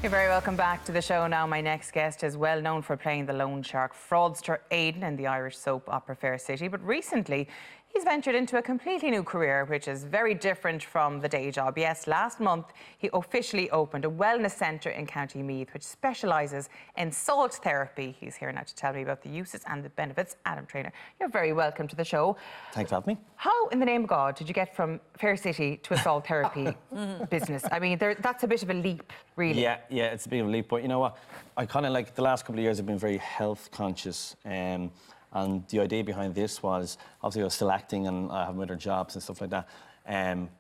You're very welcome back to the show now. My next guest is well known for playing the loan shark fraudster Aidan in the Irish soap opera Fair City, but recently he's ventured into a completely new career, which is very different from the day job. Yes, last month he officially opened a wellness centre in County Meath, which specialises in salt therapy. He's here now to tell me about the uses and the benefits. Adam Traynor, you're very welcome to the show. Thanks for having me. How, in the name of God, did you get from Fair City to a salt therapy business? I mean, that's a bit of a leap, really. Yeah, it's a bit of a leap, but you know what? I kind of like the last couple of years I've been very health conscious. And the idea behind this was, obviously I was still acting and I have other jobs and stuff like that.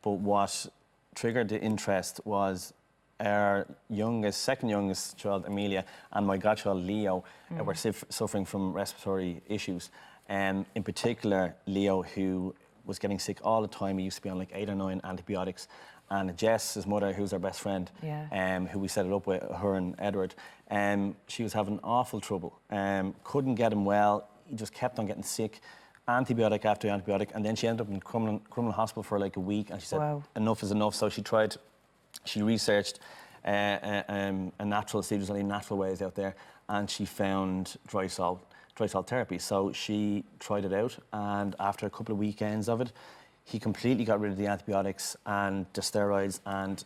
But what triggered the interest was our second youngest child, Amelia, and my godchild, Leo, were suffering from respiratory issues. In particular, Leo, who was getting sick all the time. He used to be on like 8 or 9 antibiotics. And Jess, his mother, who's our best friend, who we set it up with, her and Edward, she was having awful trouble. Couldn't get him well. He just kept on getting sick, antibiotic after antibiotic, and then she ended up in Crumlin Hospital for like a week, and she said, enough is enough. So she researched a natural, see if there's any natural ways out there, and she found dry salt therapy. So she tried it out, and after a couple of weekends of it, he completely got rid of the antibiotics and the steroids and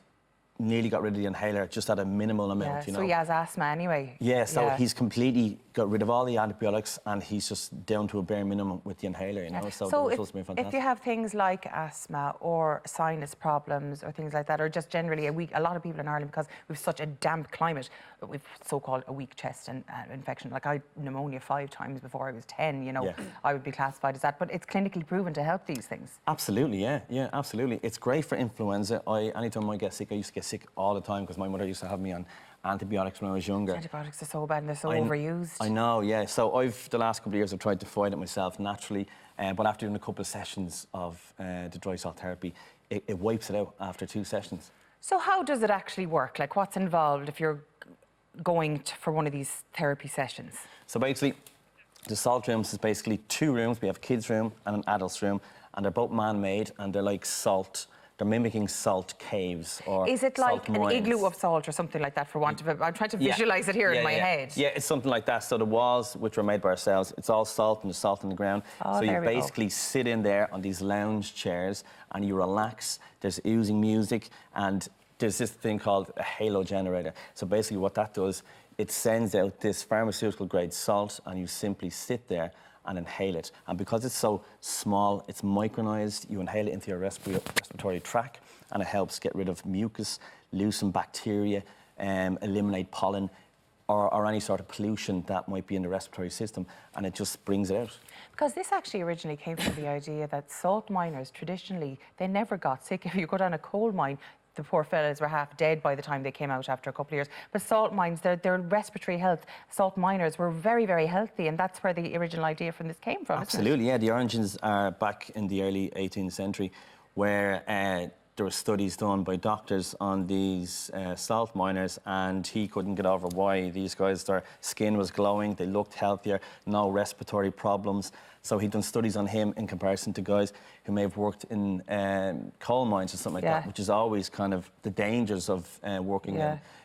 nearly got rid of the inhaler, just at a minimal amount, you know. So he has asthma anyway. Yeah, so he's completely got rid of all the antibiotics and he's just down to a bare minimum with the inhaler, you know. So the results have been fantastic. If you have things like asthma or sinus problems or things like that, or just generally a lot of people in Ireland, because we've such a damp climate, we've so-called a weak chest infection. Like I had pneumonia 5 times before I was 10, you know. I would be classified as that, but it's clinically proven to help these things. Absolutely, yeah, absolutely. It's great for influenza. Anytime I get sick, I used to get sick all the time because my mother used to have me on antibiotics when I was younger. Antibiotics are so bad and they're so overused. I know, yeah. So the last couple of years I've tried to fight it myself naturally, but after doing a couple of sessions of the dry salt therapy, it wipes it out after 2 sessions. So how does it actually work? Like, what's involved if you're going for one of these therapy sessions? So basically, the salt rooms is basically 2 rooms. We have a kids' room and an adults' room, and they're both man-made, and they're like salt. They're mimicking salt caves or is it like an igloo of salt or something like that, for want of I'm trying to visualise it here in my head. Yeah, it's something like that. So the walls, which were made by ourselves, it's all salt and there's salt in the ground. So you basically sit in there on these lounge chairs and you relax. There's oozing music and there's this thing called a halo generator. So basically what that does, it sends out this pharmaceutical grade salt and you simply sit there and inhale it. And because it's so small, it's micronized, you inhale it into your respiratory tract and it helps get rid of mucus, loosen bacteria, eliminate pollen or any sort of pollution that might be in the respiratory system, and it just brings it out. Because this actually originally came from the idea that salt miners, traditionally, they never got sick. If you go down a coal mine, the poor fellas were half dead by the time they came out after a couple of years. But salt mines, their respiratory health, salt miners were very, very healthy, and that's where the original idea from this came from. Absolutely, yeah. The origins are back in the early 18th century, where there were studies done by doctors on these salt miners, and he couldn't get over why these guys, their skin was glowing, they looked healthier, no respiratory problems. So he'd done studies on him in comparison to guys who may have worked in coal mines or something like that, which is always kind of the dangers of working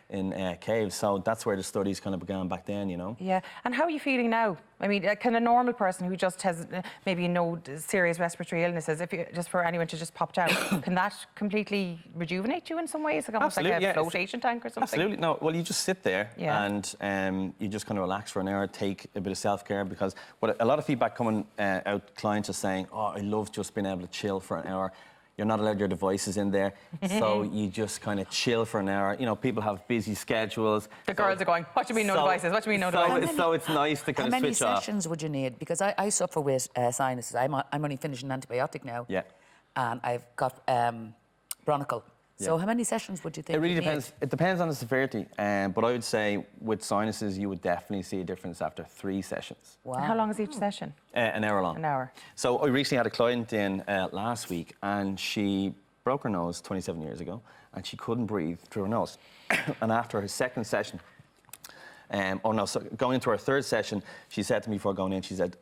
in caves. So that's where the studies kind of began back then, you know. Yeah, and how are you feeling now? I mean, can a normal person who just has maybe no serious respiratory illnesses, just for anyone to just pop down, can that completely rejuvenate you in some ways? Like almost like a flotation tank or something? Absolutely. No, well, you just sit there and you just kind of relax for an hour, take a bit of self-care, because what a lot of feedback coming out, clients are saying, oh, I love just being able to chill for an hour. You're not allowed your devices in there, so you just kind of chill for an hour. You know, people have busy schedules. The girls are going, what do you mean no devices? What do you mean no devices? So it's nice to kind of switch off. How many sessions would you need? Because I suffer with sinuses. I'm only finishing an antibiotic now. Yeah. And I've got bronchial. So how many sessions would you think? It really depends. It depends on the severity. But I would say with sinuses, you would definitely see a difference after 3 sessions. Wow. And how long is each session? An hour long. An hour. So I recently had a client in last week, and she broke her nose 27 years ago, and she couldn't breathe through her nose. And after her second session, going into her 3rd session, she said to me before going in, she said,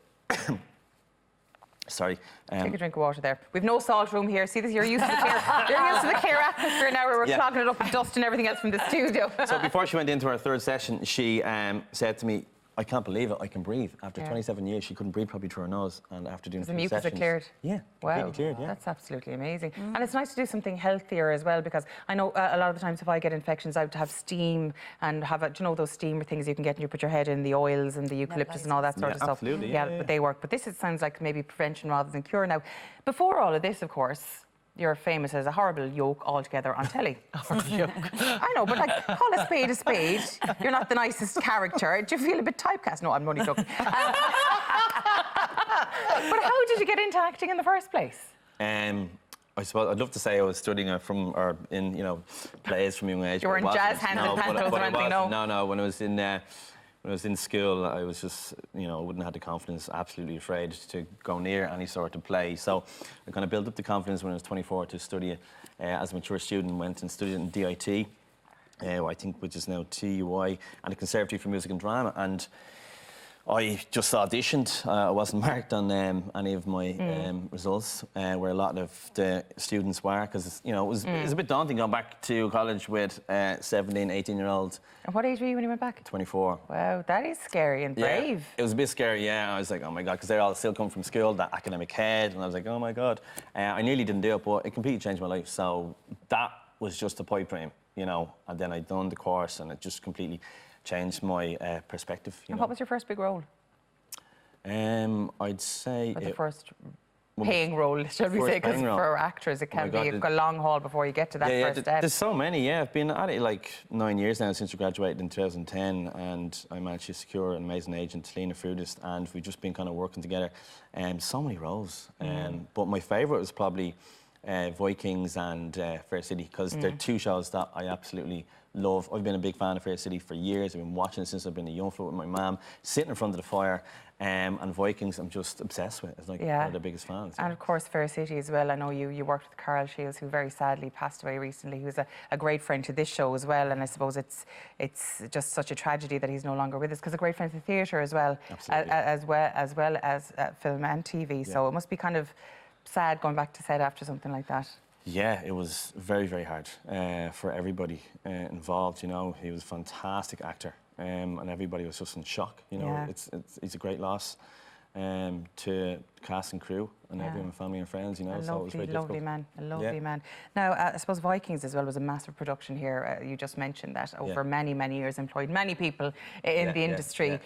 Sorry. Take a drink of water there. We've no salt room here. See this? You're used to the clear, you're used to the clear atmosphere now where we're clogging it up with dust and everything else from the studio. So before she went into her third session, she said to me, I can't believe it, I can breathe. After 27 years, she couldn't breathe properly through her nose. And after doing 3 the sessions... mucus had cleared? Yeah, Wow, completely cleared, yeah. That's absolutely amazing. And it's nice to do something healthier as well, because I know a lot of the times if I get infections, I would have steam and have, do you know those steamer things you can get and you put your head in, the oils and the eucalyptus and all that sort of stuff? Absolutely, But they work. But this, it sounds like maybe prevention rather than cure. Now, before all of this, of course, you're famous as a horrible yoke altogether on telly. I know, but like, call a spade a spade. You're not the nicest character. Do you feel a bit typecast? No, I'm only joking. But how did you get into acting in the first place? I suppose I'd love to say I was studying in plays from a young age. You weren't jazz hands and pantos or anything, no? No. When I was in school, I was just, I wouldn't have the confidence, absolutely afraid to go near any sort of play. So I kind of built up the confidence when I was 24 to study it as a mature student, went and studied it in DIT, I think, which is now TUI, and the Conservatory for Music and Drama. And I just auditioned. I wasn't marked on any of my results, where a lot of the students were, because it was a bit daunting going back to college with 17, 18-year-olds. And what age were you when you went back? 24. Wow, that is scary and brave. Yeah, it was a bit scary, yeah. I was like, oh my God, because they're all still coming from school, that academic head, and I was like, oh my God. I nearly didn't do it, but it completely changed my life. So that was just a pipe dream, and then I'd done the course, and it just completely changed my perspective. And what was your first big role? I'd say... Or the first paying role, shall we say, because for actors it can be a long haul before you get to that first step. There's so many, I've been at it like 9 years now since we graduated in 2010, and I managed to secure an amazing agent, Lena Frudist, and we've just been kind of working together. So many roles. But my favourite was probably Vikings and Fair City, because they're two shows that I absolutely love. I've been a big fan of Fair City for years. I've been watching it since I've been a young foot with my mum, sitting in front of the fire. And Vikings, I'm just obsessed with. It's like one of the biggest fans. And of course, Fair City as well. I know you worked with Carl Shields, who very sadly passed away recently. He was a great friend to this show as well. And I suppose it's just such a tragedy that he's no longer with us, because a great friend to theatre as well, as well as film and TV. So it must be kind of sad going back to set after something like that. Yeah, it was very, very hard for everybody involved. He was a fantastic actor. And everybody was just in shock. It's a great loss to cast and crew and everyone, family and friends. So it was very difficult. A lovely man. Now, I suppose Vikings as well was a massive production here. You just mentioned that over many, many years, employed many people in the industry.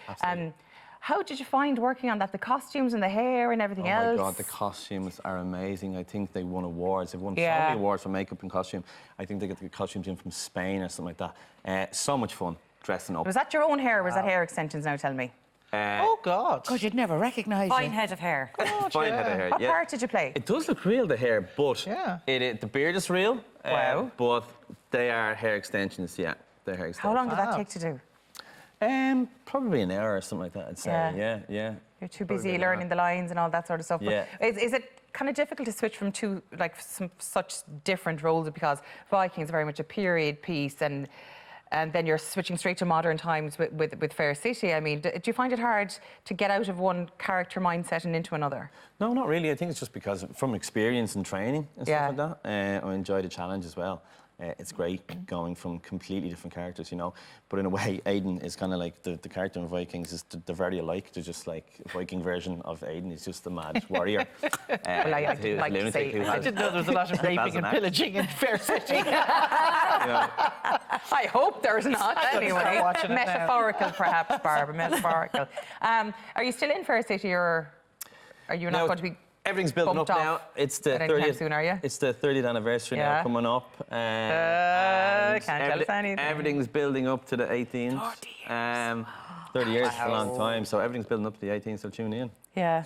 How did you find working on that? The costumes and the hair and everything else? Oh my God, the costumes are amazing. I think they won awards. They've won so many awards for makeup and costume. I think they get the costumes in from Spain or something like that. So much fun. Dressing up. Was that your own hair or was that hair extensions now, tell me? Oh, God. God, you'd never recognise Fine head of hair. Fine head of hair, What part did you play? It does look real, the hair, but the beard is real. Wow. But they are hair extensions, They're hair extensions. How long did that take to do? Probably an hour or something like that, I'd say. Yeah. You're too busy learning the lines and all that sort of stuff. But is it kind of difficult to switch from such different roles, because Vikings are very much a period piece, and then you're switching straight to modern times with Fair City? I mean, do you find it hard to get out of one character mindset and into another? No, not really. I think it's just because from experience and training and stuff like that. I enjoy the challenge as well. It's great going from completely different characters, But in a way, Aidan is kind of like the character in Vikings is they're very alike. They're just like a Viking version of Aidan. He's just a mad warrior. Well, I didn't like to say. I didn't know there was a lot of raping and pillaging in Fair City. I hope there's not. Anyway, metaphorical perhaps, Barbara. Metaphorical. Are you still in Fair City, or are you not going to be? Everything's building up now. It's the 30th. Soon, are you? It's the 30th anniversary now coming up. Can't tell us anything. Everything's building up to the 18th. 30 years is a long time, so everything's building up to the 18th. So tune in. Yeah.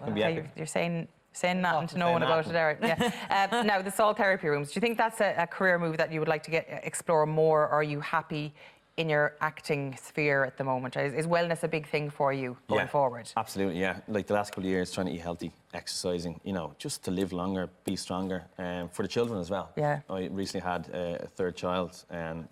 You're saying nothing to no one about it, Eric. Yeah. Now, the Salt Therapy Rooms. Do you think that's a career move that you would like to explore more, or are you happy in your acting sphere at the moment? Is wellness a big thing for you going forward? Absolutely, yeah. Like the last couple of years, trying to eat healthy exercising, you know, just to live longer, be stronger, for the children as well. Yeah. I recently had a third child.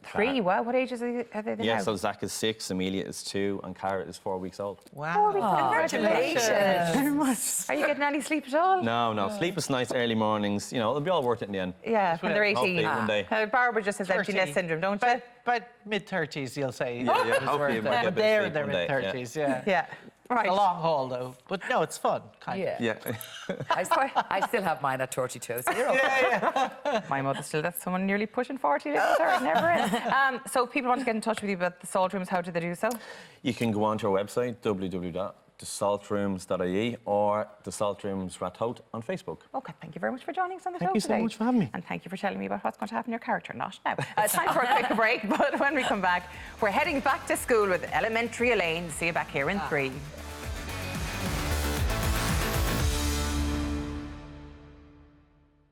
3, wow, what ages are they Yeah, now? so Zach is 6, Amelia is 2, and Cara is 4 weeks old. Wow. Congratulations. Are you getting any sleep at all? No, sleep is nice, early mornings, you know, it'll be all worth it in the end. Yeah, when they're 18. Hopefully one day. Barbara just has empty 30. nest syndrome, don't you? But mid-30s, you'll say. Yeah, it's hopefully worth you it. might get a But bit of they're sleep in their one day, yeah. mid-30s, yeah. Yeah. Right. It's a long haul, though. But no, it's fun, kind of. Yeah. Yeah. I still have mine at 32, so you're okay. My mother still that's someone nearly pushing 40 with her. It never ends. So people want to get in touch with you about the Salt Rooms. How do they do so? You can go onto our website, www.thesaltrooms.ie, or the Salt Rooms Ratoath on Facebook. Okay, thank you very much for joining us on the show Thank you so today. much for having me. And thank you for telling me about what's going to happen in your character. Not now. It's time for a quick break, but when we come back, we're heading back to school with elementary Elaine. See you back here in 3.